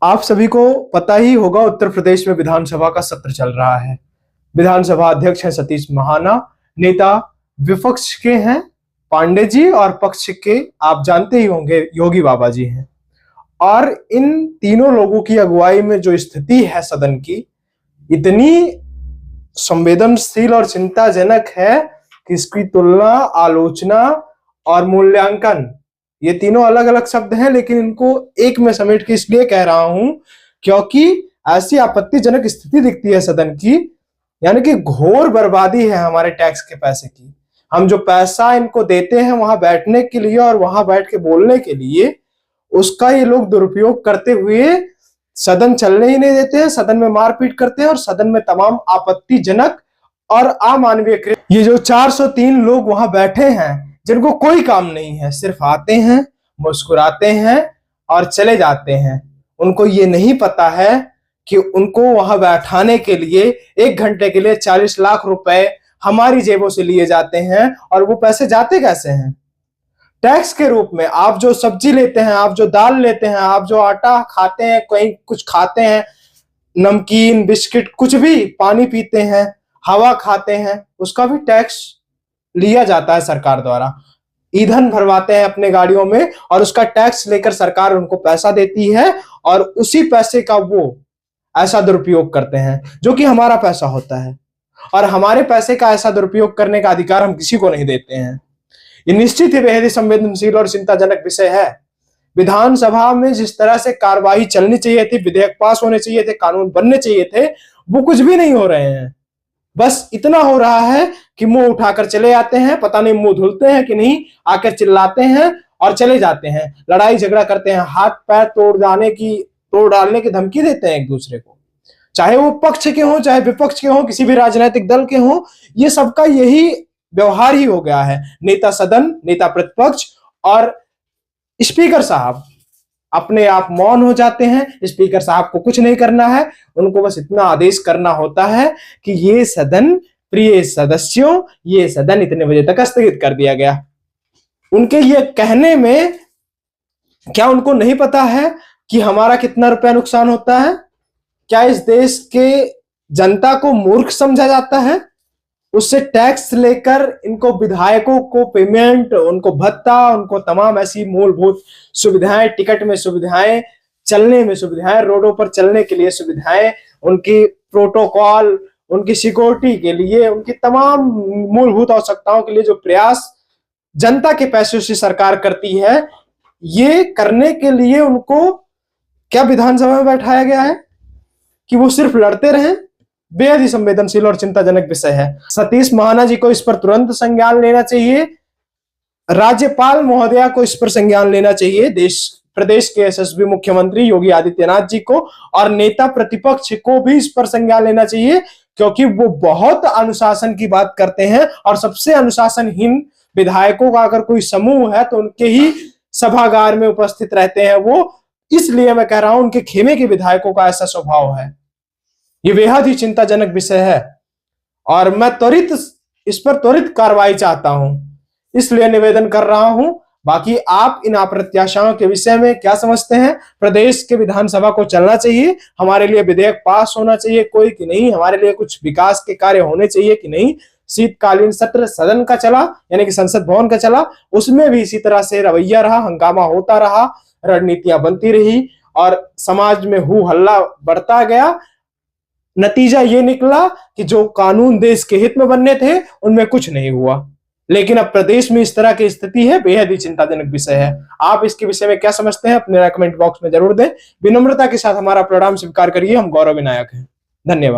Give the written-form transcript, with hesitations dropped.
आप सभी को पता ही होगा, उत्तर प्रदेश में विधानसभा का सत्र चल रहा है। विधानसभा अध्यक्ष हैं सतीश महाना, नेता विपक्ष के हैं पांडे जी और पक्ष के आप जानते ही होंगे योगी बाबा जी हैं। और इन तीनों लोगों की अगुवाई में जो स्थिति है सदन की, इतनी संवेदनशील और चिंताजनक है कि इसकी तुलना, आलोचना और मूल्यांकन, ये तीनों अलग अलग शब्द हैं, लेकिन इनको एक में समेट के इसलिए कह रहा हूं क्योंकि ऐसी आपत्तिजनक स्थिति दिखती है सदन की, यानी कि घोर बर्बादी है हमारे टैक्स के पैसे की। हम जो पैसा इनको देते हैं वहां बैठने के लिए और वहां बैठ के बोलने के लिए, उसका ये लोग दुरुपयोग करते हुए सदन चलने ही नहीं देते हैं, सदन में मारपीट करते हैं और सदन में तमाम आपत्तिजनक और अमानवीय ये जो 403 लोग वहां बैठे हैं जिनको कोई काम नहीं है, सिर्फ आते हैं, मुस्कुराते हैं और चले जाते हैं। उनको ये नहीं पता है कि उनको वहां बैठाने के लिए 1 घंटे के लिए 40 लाख रुपए हमारी जेबों से लिए जाते हैं। और वो पैसे जाते कैसे हैं? टैक्स के रूप में। आप जो सब्जी लेते हैं, आप जो दाल लेते हैं, आप जो आटा खाते हैं, कहीं कुछ खाते हैं, नमकीन, बिस्किट, कुछ भी, पानी पीते हैं, हवा खाते हैं, उसका भी टैक्स लिया जाता है सरकार द्वारा। ईंधन भरवाते हैं अपने गाड़ियों में और उसका टैक्स लेकर सरकार उनको पैसा देती है और उसी पैसे का वो ऐसा दुरुपयोग करते हैं जो कि हमारा पैसा होता है। और हमारे पैसे का ऐसा दुरुपयोग करने का अधिकार हम किसी को नहीं देते हैं। ये निश्चित ही बेहद संवेदनशील और चिंताजनक विषय है। विधानसभा में जिस तरह से कार्यवाही चलनी चाहिए थी, विधेयक पास होने चाहिए थे, कानून बनने चाहिए थे, वो कुछ भी नहीं हो रहे हैं। बस इतना हो रहा है कि मुंह उठाकर चले आते हैं, पता नहीं मुंह धुलते हैं कि नहीं, आकर चिल्लाते हैं और चले जाते हैं, लड़ाई झगड़ा करते हैं, हाथ पैर तोड़ डालने की धमकी देते हैं एक दूसरे को। चाहे वो पक्ष के हों, चाहे विपक्ष के हों, किसी भी राजनीतिक दल के हों, ये सबका यही व्यवहार ही हो गया है। नेता सदन, नेता प्रतिपक्ष और स्पीकर साहब अपने आप मौन हो जाते हैं। स्पीकर साहब को कुछ नहीं करना है, उनको बस इतना आदेश करना होता है कि ये सदन, प्रिय सदस्यों, ये सदन इतने बजे तक स्थगित कर दिया गया। उनके ये कहने में क्या उनको नहीं पता है कि हमारा कितना रुपया नुकसान होता है? क्या इस देश के जनता को मूर्ख समझा जाता है? उससे टैक्स लेकर इनको विधायकों को पेमेंट, उनको भत्ता, उनको तमाम ऐसी मूलभूत सुविधाएं, टिकट में सुविधाएं, चलने में सुविधाएं, रोडों पर चलने के लिए सुविधाएं, उनकी प्रोटोकॉल, उनकी सिक्योरिटी के लिए, उनकी तमाम मूलभूत आवश्यकताओं के लिए जो प्रयास जनता के पैसों से सरकार करती है, ये करने के लिए उनको क्या विधानसभा में बैठाया गया है कि वो सिर्फ लड़ते रहें? बेहद ही संवेदनशील और चिंताजनक विषय है। सतीश महाना जी को इस पर तुरंत संज्ञान लेना चाहिए। राज्यपाल महोदया को इस पर संज्ञान लेना चाहिए। प्रदेश के यशस्वी मुख्यमंत्री योगी आदित्यनाथ जी को और नेता प्रतिपक्ष को भी इस पर संज्ञान लेना चाहिए, क्योंकि वो बहुत अनुशासन की बात करते हैं और सबसे अनुशासनहीन विधायकों का अगर कोई समूह है तो उनके ही सभागार में उपस्थित रहते हैं वो। इसलिए मैं कह रहा हूं, उनके खेमे के विधायकों का ऐसा स्वभाव है। ये बेहद ही चिंताजनक विषय है और मैं इस पर त्वरित कार्रवाई चाहता हूं, इसलिए निवेदन कर रहा हूं। बाकी आप इन अप्रत्याशाओं के विषय में क्या समझते हैं? प्रदेश के विधानसभा को चलना चाहिए, हमारे लिए विधेयक पास होना चाहिए कोई कि नहीं, हमारे लिए कुछ विकास के कार्य होने चाहिए कि नहीं। शीतकालीन सत्र सदन का चला, यानी कि संसद भवन का चला, उसमें भी इसी तरह से रवैया रहा, हंगामा होता रहा, रणनीतियां बनती रही और समाज में हू हल्ला बढ़ता गया। नतीजा ये निकला कि जो कानून देश के हित में बनने थे उनमें कुछ नहीं हुआ। लेकिन अब प्रदेश में इस तरह की स्थिति है, बेहद ही चिंताजनक विषय है। आप इसके विषय में क्या समझते हैं? अपने कमेंट बॉक्स में जरूर दें। विनम्रता के साथ हमारा प्रोग्राम स्वीकार करिए। हम गौरव विनायक हैं। धन्यवाद।